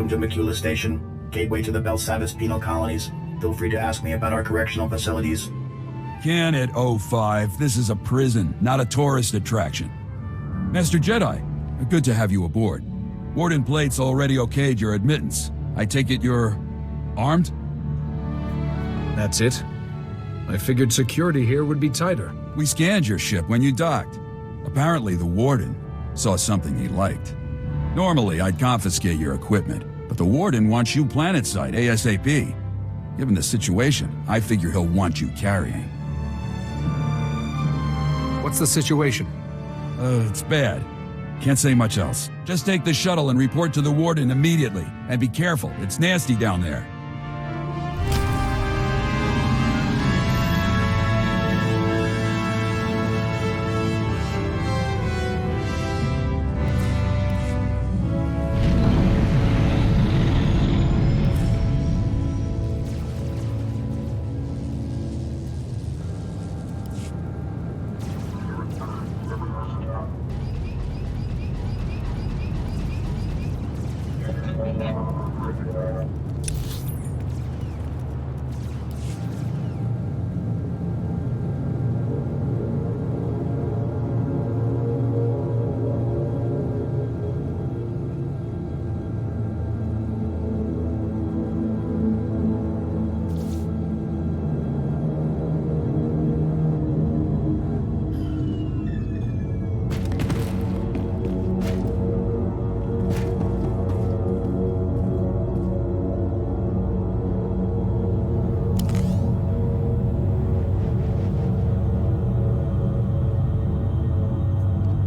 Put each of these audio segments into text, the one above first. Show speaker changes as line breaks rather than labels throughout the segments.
Welcome to Macula Station, gateway to the Belsavis penal colonies. Feel free to ask me about our correctional facilities.
Can at 05. This is a prison, not a tourist attraction. Master Jedi, good to have you aboard. Warden Plate's already okayed your admittance. I take it you're armed?
That's it. I figured security here would be tighter.
We scanned your ship when you docked. Apparently the Warden saw something he liked. Normally, I'd confiscate your equipment, but the Warden wants you planetside ASAP. Given the situation, I figure he'll want you carrying.
What's the situation?
It's bad. Can't say much else. Just take the shuttle and report to the Warden immediately. And be careful, it's nasty down there.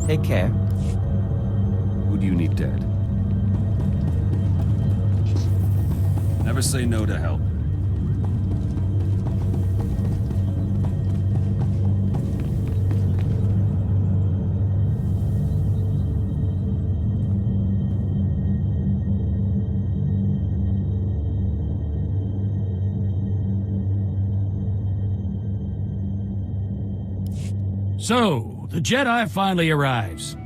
Take care.
Who do you need dead?
Never say no to help.
So, the Jedi finally arrives.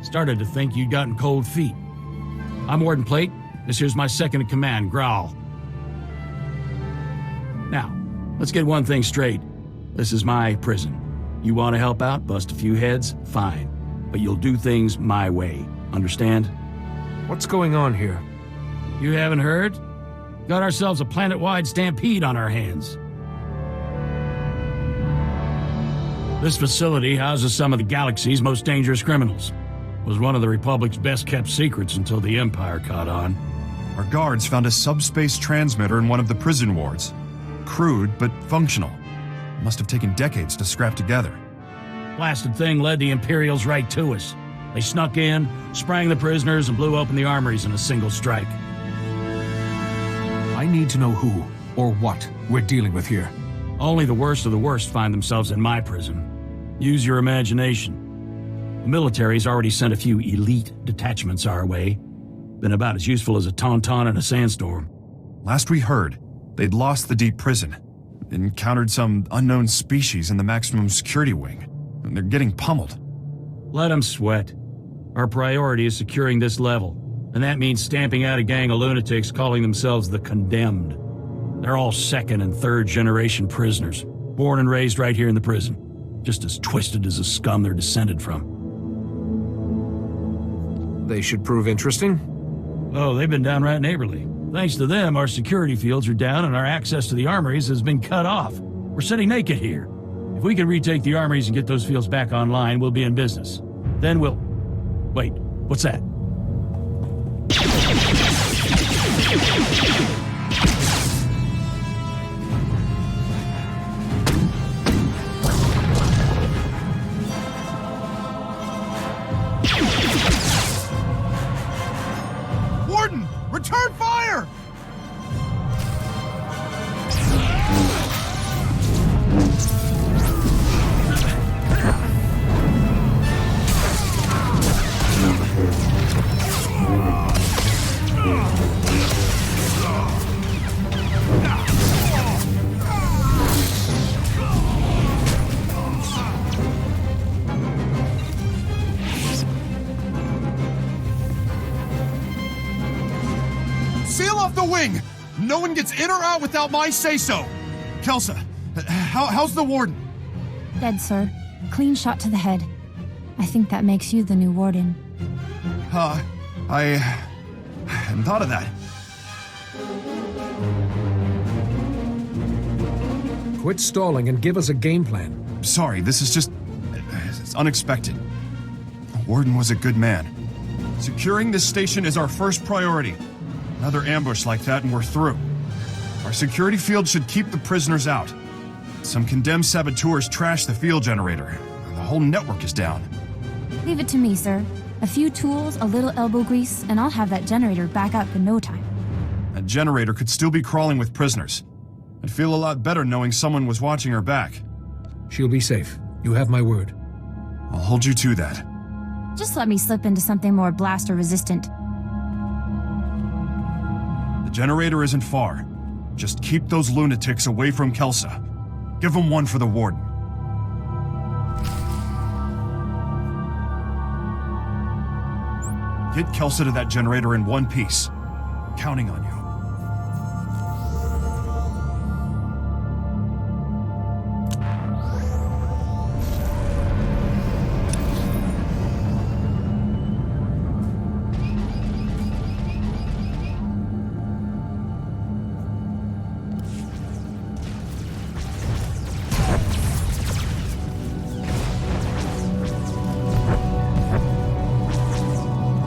Started to think you'd gotten cold feet. I'm Warden Plate. This here's my second-in-command, Growl. Now, let's get one thing straight. This is my prison. You want to help out, bust a few heads, fine. But you'll do things my way. Understand?
What's going on here?
You haven't heard? Got ourselves a planet-wide stampede on our hands. This facility houses some of the galaxy's most dangerous criminals. Was one of the Republic's best-kept secrets until the Empire caught on.
Our guards found a subspace transmitter in one of the prison wards. Crude, but functional. Must have taken decades to scrap together.
Blasted thing led the Imperials right to us. They snuck in, sprang the prisoners, and blew open the armories in a single strike.
I need to know who, or what, we're dealing with here.
Only the worst of the worst find themselves in my prison. Use your imagination. The military's already sent a few elite detachments our way. Been about as useful as a tauntaun in a sandstorm.
Last we heard, they'd lost the deep prison. Encountered some unknown species in the maximum security wing. And they're getting pummeled.
Let them sweat. Our priority is securing this level. And that means stamping out a gang of lunatics calling themselves the Condemned. They're all second and third generation prisoners, born and raised right here in the prison, just as twisted as the scum they're descended from.
They should prove interesting.
Oh, they've been downright neighborly. Thanks to them, our security fields are down and our access to the armories has been cut off. We're sitting naked here. If we can retake the armories and get those fields back online, we'll be in business. Then we'll... Wait, what's that?
Warden! Return fire! off the wing! No one gets in or out without my say-so! Kelsa, how's the warden?
Dead, sir. Clean shot to the head. I think that makes you the new warden.
I hadn't thought of that.
Quit stalling and give us a game plan.
Sorry, this is just... it's unexpected. The warden was a good man. Securing this station is our first priority. Another ambush like that and we're through. Our security field should keep the prisoners out. Some condemned saboteurs trashed the field generator. The whole network is down.
Leave it to me, sir. A few tools, a little elbow grease, and I'll have that generator back up in no time.
That generator could still be crawling with prisoners. I'd feel a lot better knowing someone was watching her back.
She'll be safe. You have my word.
I'll hold you to that.
Just let me slip into something more blaster-resistant.
The generator isn't far. Just keep those lunatics away from Kelsa. Give them one for the warden. Get Kelsa to that generator in one piece. Counting on you.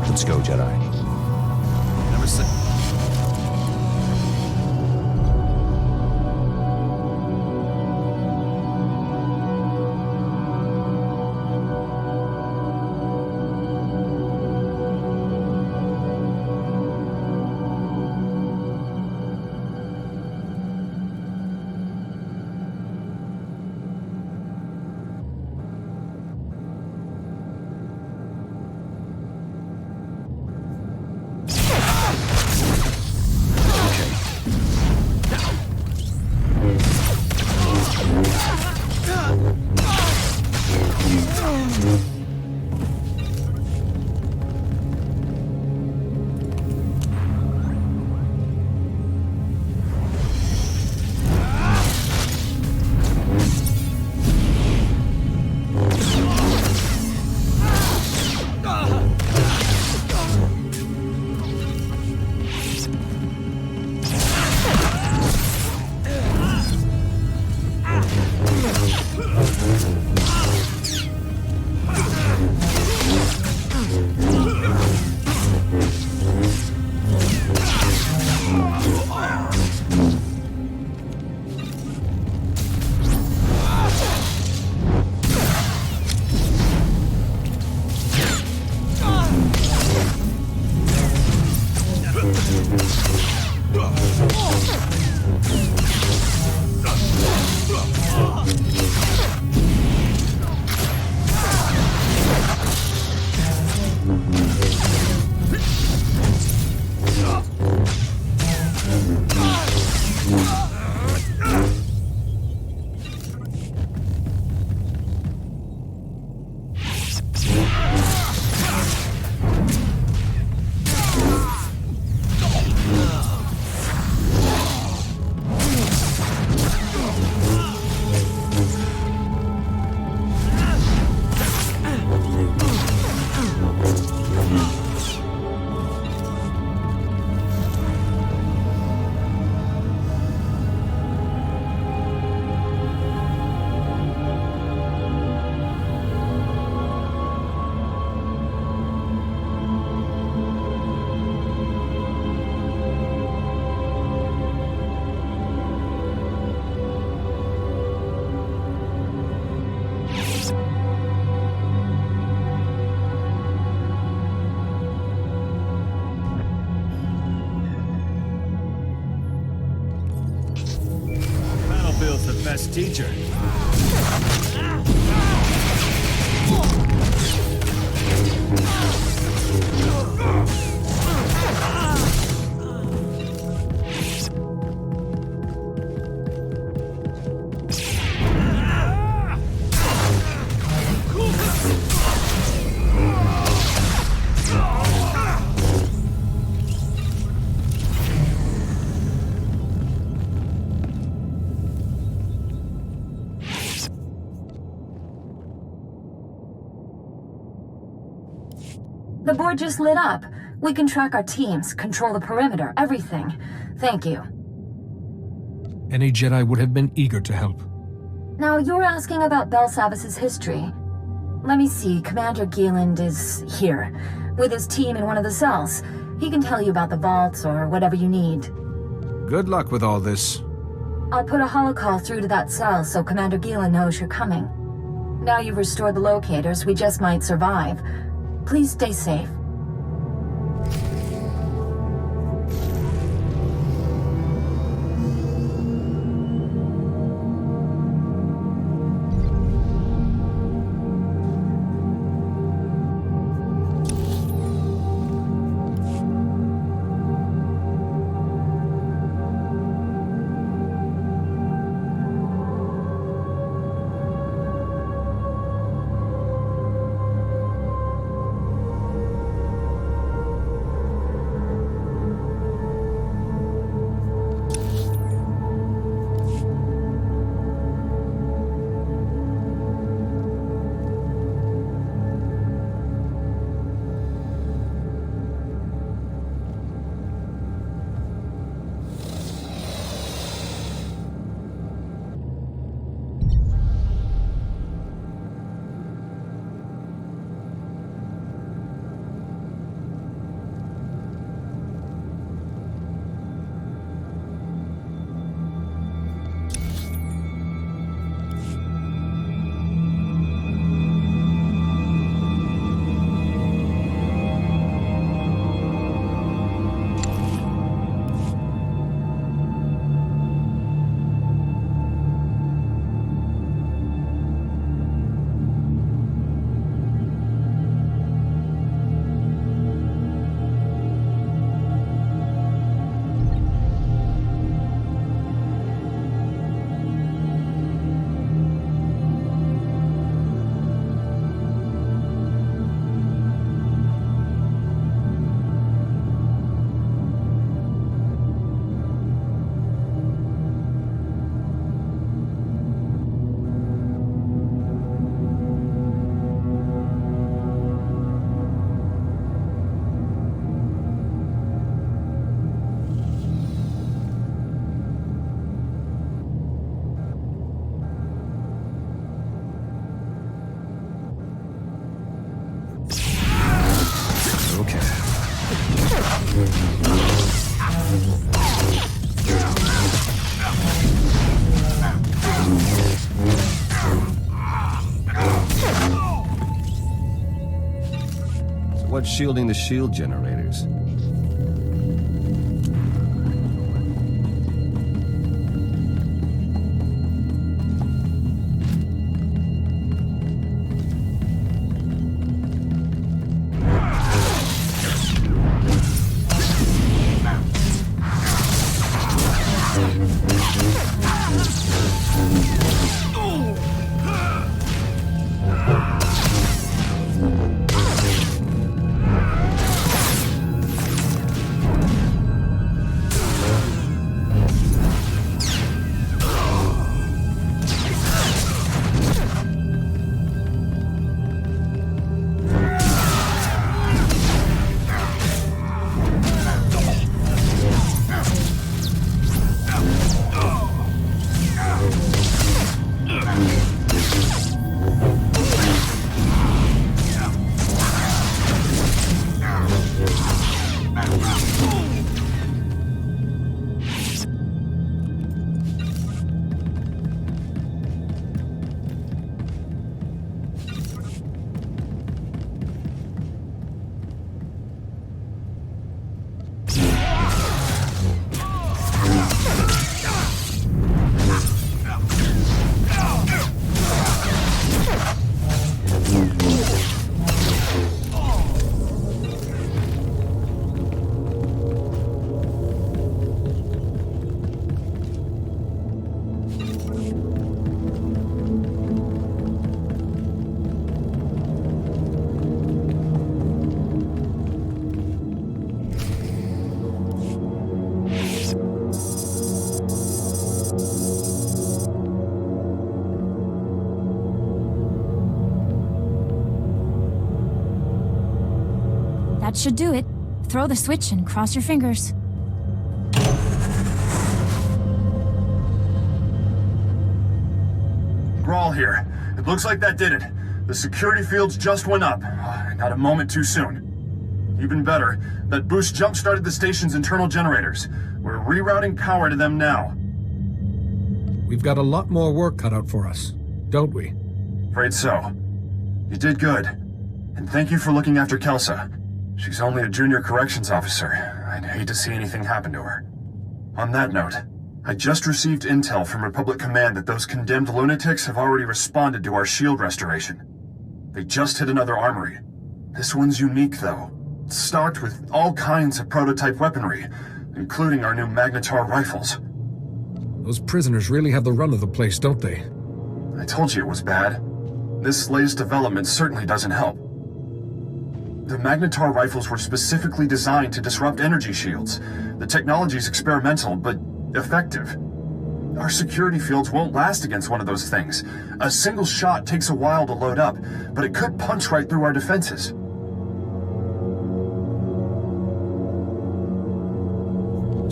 Let's go, Jedi.
Never said...
The best teacher.
The board just lit up. We can track our teams, control the perimeter, everything. Thank you.
Any Jedi would have been eager to help.
Now, you're asking about Belsavis's history. Let me see, Commander Gieland is here, with his team in one of the cells. He can tell you about the vaults or whatever you need.
Good luck with all this.
I'll put a holocall through to that cell so Commander Gieland knows you're coming. Now you've restored the locators, we just might survive. Please stay safe.
What's shielding the shield generators?
That should do it. Throw the switch and cross your fingers.
Grawl here. It looks like that did it. The security fields just went up. Not a moment too soon. Even better, that boost jump-started the station's internal generators. We're rerouting power to them now.
We've got a lot more work cut out for us, don't we?
Afraid so. You did good. And thank you for looking after Kelsa. She's only a junior corrections officer. I'd hate to see anything happen to her. On that note, I just received intel from Republic Command that those condemned lunatics have already responded to our shield restoration. They just hit another armory. This one's unique, though. It's stocked with all kinds of prototype weaponry, including our new Magnetar rifles.
Those prisoners really have the run of the place, don't they?
I told you it was bad. This latest development certainly doesn't help. The Magnetar rifles were specifically designed to disrupt energy shields. The technology's experimental, but effective. Our security fields won't last against one of those things. A single shot takes a while to load up, but it could punch right through our defenses.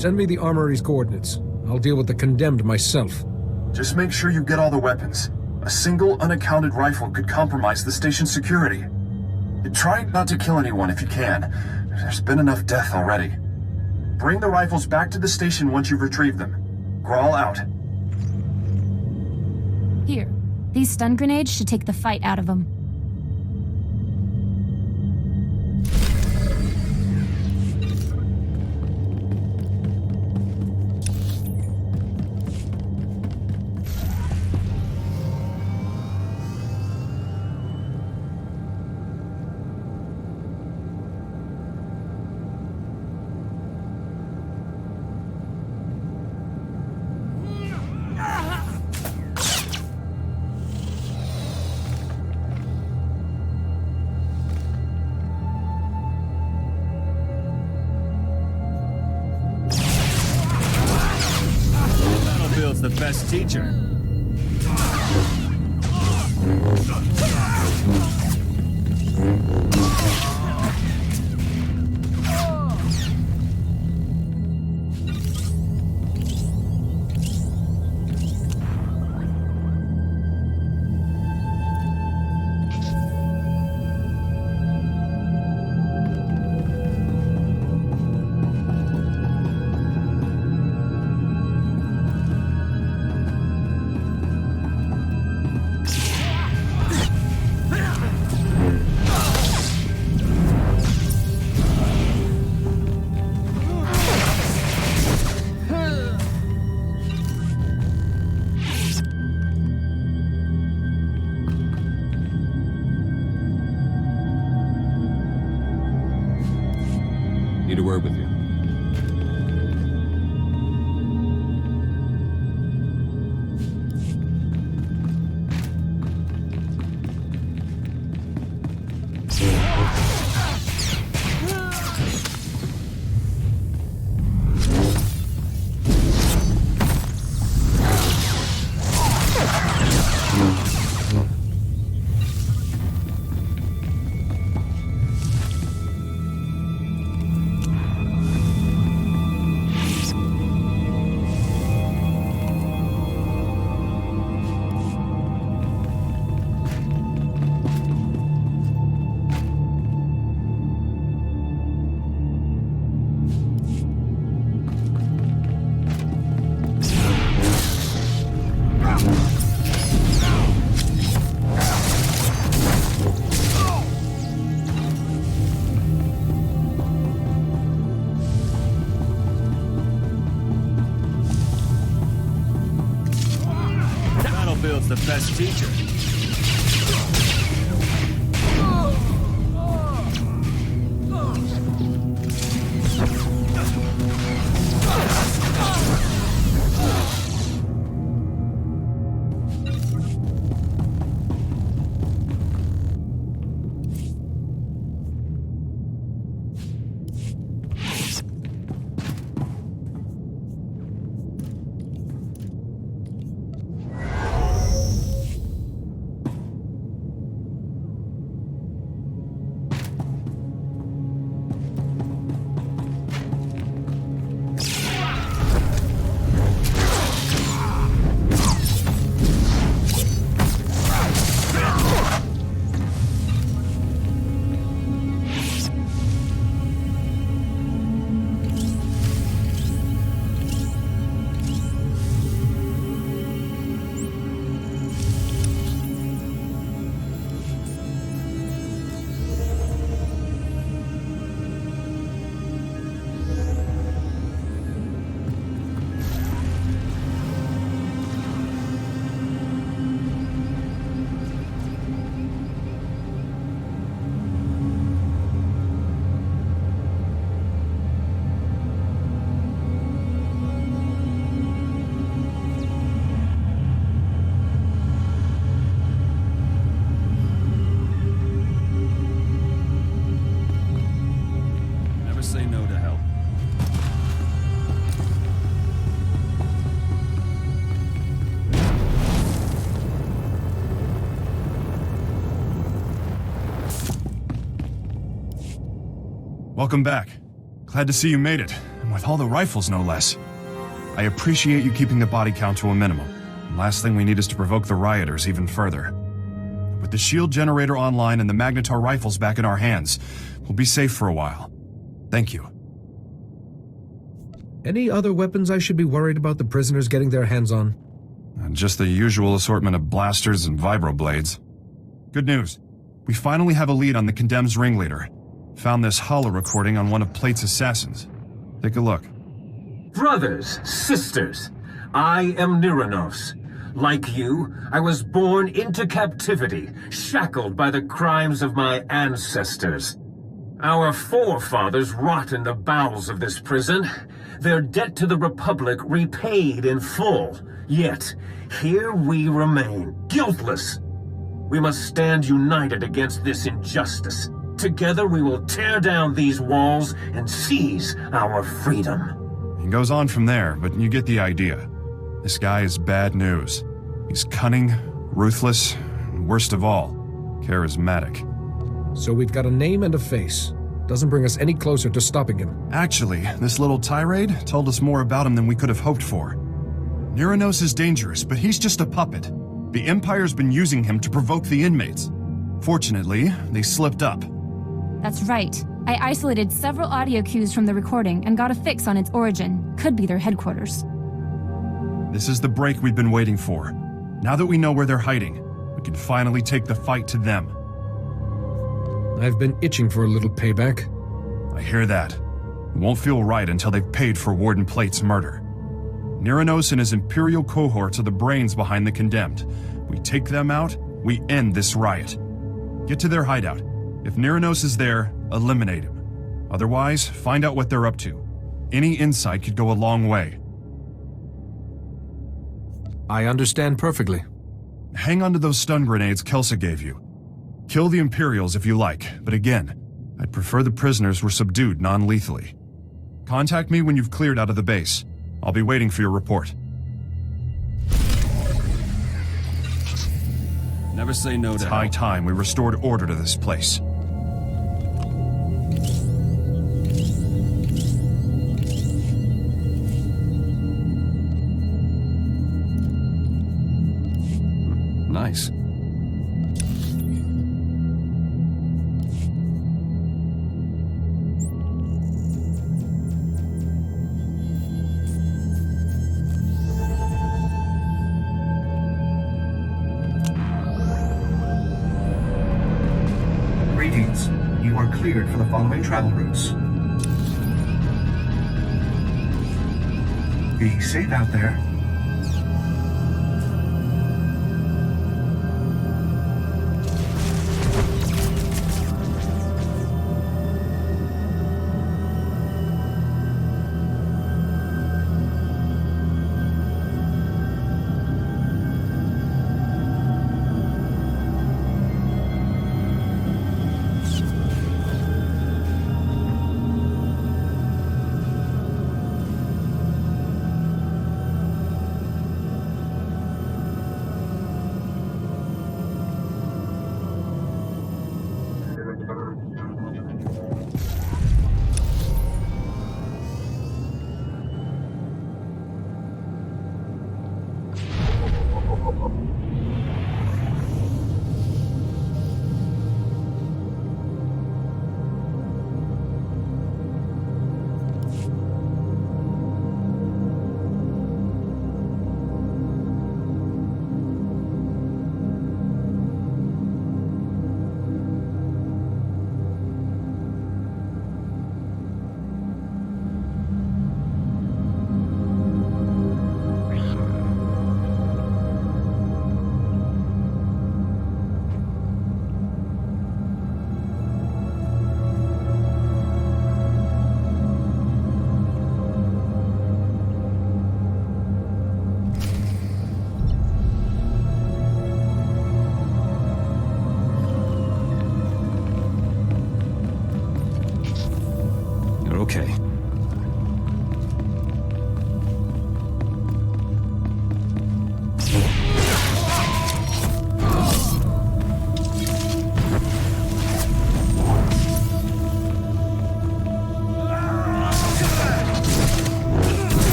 Send me the armory's coordinates. I'll deal with the condemned myself.
Just make sure you get all the weapons. A single unaccounted rifle could compromise the station's security. Try not to kill anyone if you can. There's been enough death already. Bring the rifles back to the station once you've retrieved them. Grawl out.
Here. These stun grenades should take the fight out of them.
The best teacher.
Need a word with you.
Builds the best teacher.
Welcome back. Glad to see you made it, and with all the rifles no less. I appreciate you keeping the body count to a minimum. And last thing we need is to provoke the rioters even further. With the shield generator online and the Magnetar rifles back in our hands, we'll be safe for a while. Thank you.
Any other weapons I should be worried about the prisoners getting their hands on?
And just the usual assortment of blasters and vibroblades. Good news. We finally have a lead on the Condemned's ringleader. Found this holo recording on one of Plate's assassins. Take a look.
Brothers, sisters, I am Nyranos. Like you, I was born into captivity, shackled by the crimes of my ancestors. Our forefathers rot in the bowels of this prison, their debt to the Republic repaid in full. Yet, here we remain, guiltless. We must stand united against this injustice. Together we will tear down these walls and seize our freedom.
He goes on from there, but you get the idea. This guy is bad news. He's cunning, ruthless, and worst of all, charismatic.
So we've got a name and a face. Doesn't bring us any closer to stopping him.
Actually, this little tirade told us more about him than we could have hoped for. Nyranos is dangerous, but he's just a puppet. The Empire's been using him to provoke the inmates. Fortunately, they slipped up.
That's right. I isolated several audio cues from the recording and got a fix on its origin. Could be their headquarters.
This is the break we've been waiting for. Now that we know where they're hiding, we can finally take the fight to them.
I've been itching for a little payback.
I hear that. It won't feel right until they've paid for Warden Plate's murder. Nyranos and his Imperial cohorts are the brains behind the Condemned. We take them out, we end this riot. Get to their hideout. If Nyranos is there, eliminate him. Otherwise, find out what they're up to. Any insight could go a long way.
I understand perfectly.
Hang on to those stun grenades Kelsa gave you. Kill the Imperials if you like, but again, I'd prefer the prisoners were subdued non-lethally. Contact me when you've cleared out of the base. I'll be waiting for your report.
Never say no to
It's high time we restored order to this place.
Nice.
Greetings. You are cleared for the following travel routes. Be safe out there.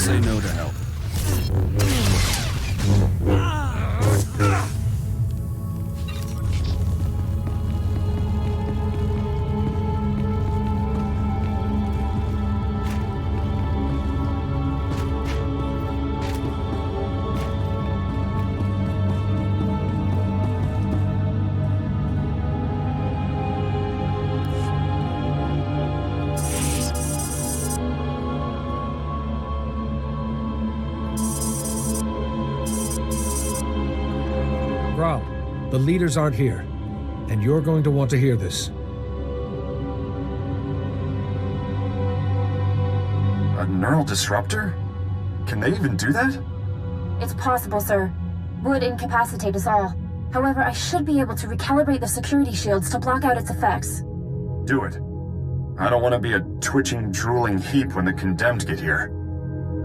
say no to help.
Growl, the leaders aren't here, and you're going to want to hear this.
A neural disruptor? Can they even do that?
It's possible, sir. Would incapacitate us all. However, I should be able to recalibrate the security shields to block out its effects.
Do it. I don't want to be a twitching, drooling heap when the condemned get here.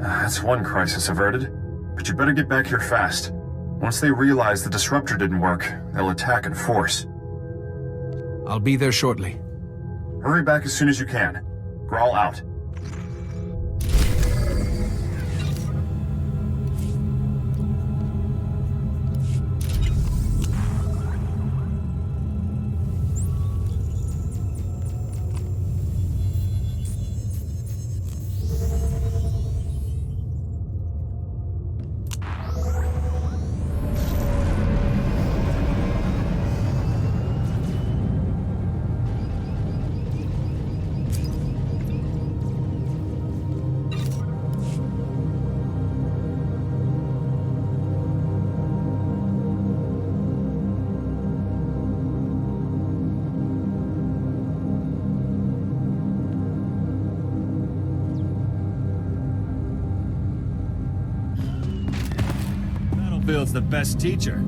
That's one crisis averted. But you better get back here fast. Once they realize the disruptor didn't work, they'll attack in force.
I'll be there shortly.
Hurry back as soon as you can. Growl out.
Battlefield's the best teacher.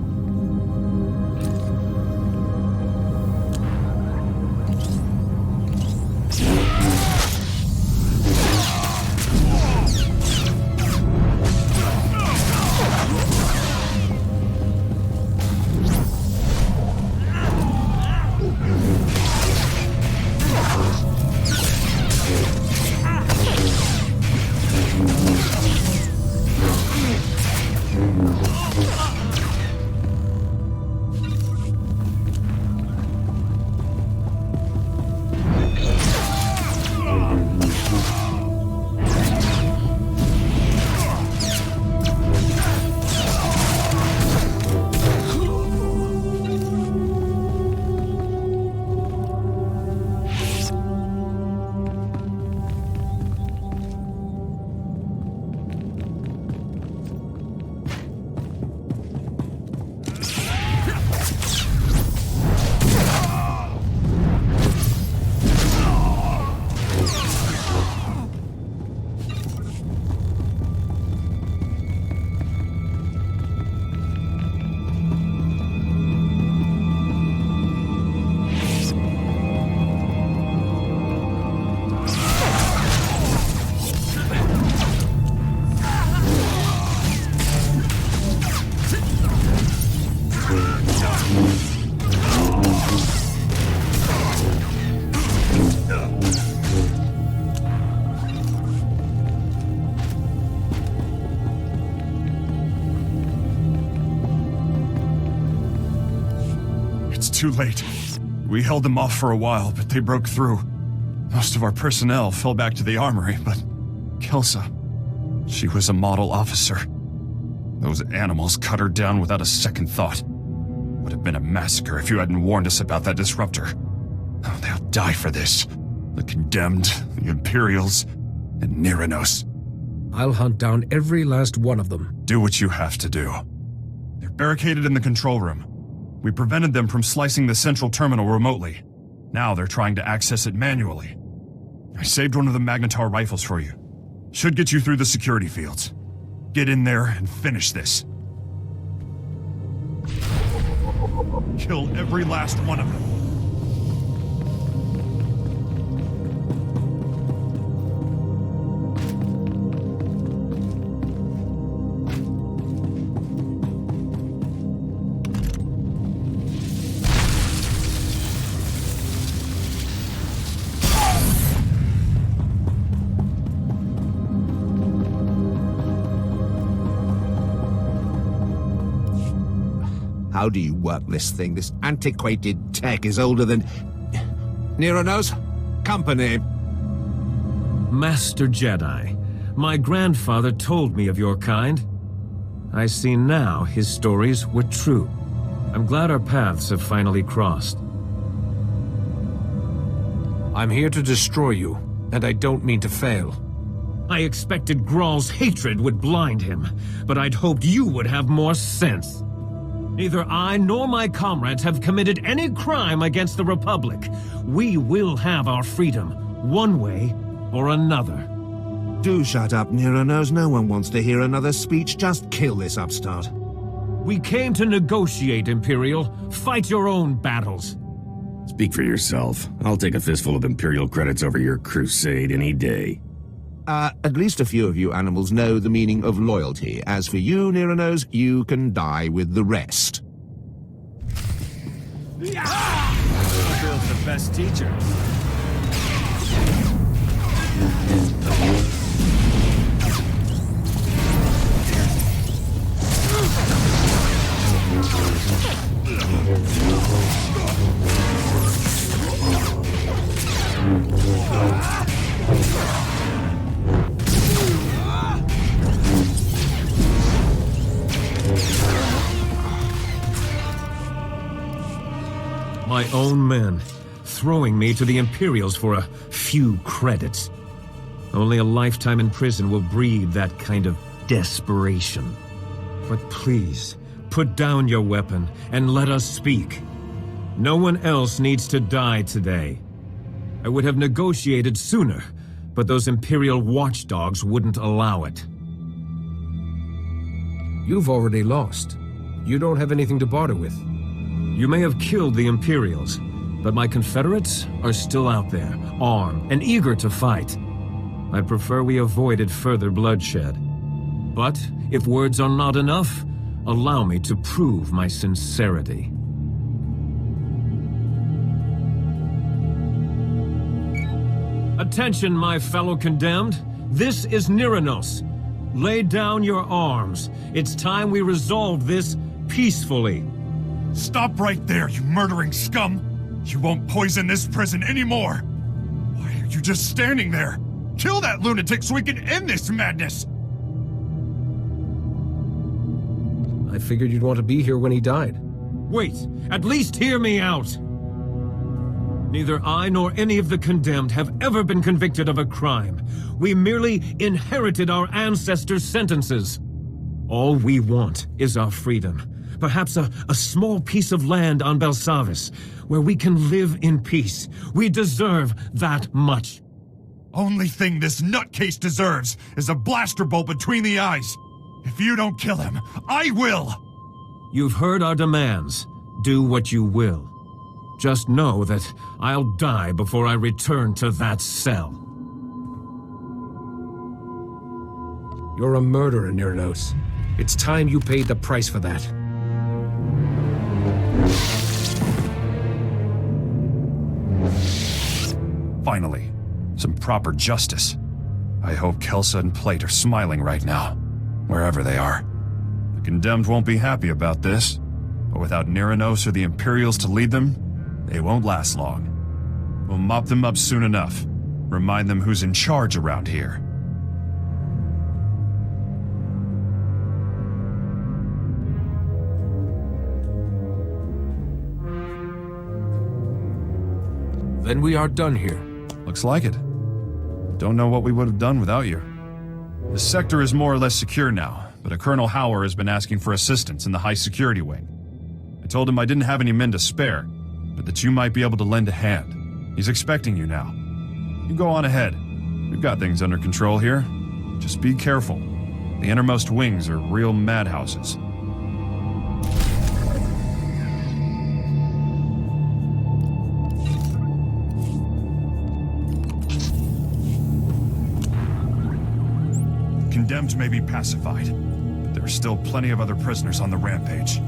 Too late. We held them off for a while, but they broke through. Most of our personnel fell back to the armory, but Kelsa, she was a model officer. Those animals cut her down without a second thought. Would have been a massacre if you hadn't warned us about that disruptor. Oh, they'll die for this. The Condemned, the Imperials, and Niranos.
I'll hunt down every last one of them.
Do what you have to do. They're barricaded in the control room. We prevented them from slicing the central terminal remotely. Now they're trying to access it manually. I saved one of the Magnetar rifles for you. Should get you through the security fields. Get in there and finish this. Kill every last one of them.
How do you work this thing? This antiquated tech is older than... Nero knows? Company.
Master Jedi, my grandfather told me of your kind. I see now his stories were true. I'm glad our paths have finally crossed.
I'm here to destroy you, and I don't mean to fail.
I expected Graal's hatred would blind him, but I'd hoped you would have more sense. Neither I nor my comrades have committed any crime against the Republic. We will have our freedom, one way or another.
Do shut up, Nero knows. No one wants to hear another speech. Just kill this upstart.
We came to negotiate, Imperial. Fight your own battles.
Speak for yourself. I'll take a fistful of Imperial credits over your crusade any day.
At least a few of you animals know the meaning of loyalty. As for you, Nero knows, you can die with the rest.
Battlefield's the best teacher.
My own men, throwing me to the Imperials for a few credits. Only a lifetime in prison will breed that kind of desperation. But please, put down your weapon and let us speak. No one else needs to die today. I would have negotiated sooner, but those Imperial watchdogs wouldn't allow it.
You've already lost. You don't have anything to barter with.
You may have killed the Imperials, but my Confederates are still out there, armed and eager to fight. I prefer we avoided further bloodshed. But if words are not enough, allow me to prove my sincerity. Attention, my fellow condemned. This is Nyranos. Lay down your arms. It's time we resolve this peacefully.
Stop right there, you murdering scum! You won't poison this prison anymore! Why are you just standing there? Kill that lunatic so we can end this madness!
I figured you'd want to be here when he died.
Wait, at least hear me out! Neither I nor any of the condemned have ever been convicted of a crime. We merely inherited our ancestors' sentences. All we want is our freedom. Perhaps a small piece of land on Belsavis, where we can live in peace. We deserve that much.
Only thing this nutcase deserves is a blaster bolt between the eyes. If you don't kill him, I will!
You've heard our demands. Do what you will. Just know that I'll die before I return to that cell.
You're a murderer, Nirnos. It's time you paid the price for that.
Finally, some proper justice. I hope Kelsa and Plate are smiling right now, wherever they are. The condemned won't be happy about this, but without Nyranos or the Imperials to lead them, they won't last long. We'll mop them up soon enough. Remind them who's in charge around here.
Then we are done here.
Looks like it. Don't know what we would have done without you. The sector is more or less secure now, but a Colonel Hauer has been asking for assistance in the high security wing. I told him I didn't have any men to spare, but that you might be able to lend a hand. He's expecting you now. You go on ahead. We've got things under control here. Just be careful. The innermost wings are real madhouses. Condemned may be pacified, but there are still plenty of other prisoners on the rampage.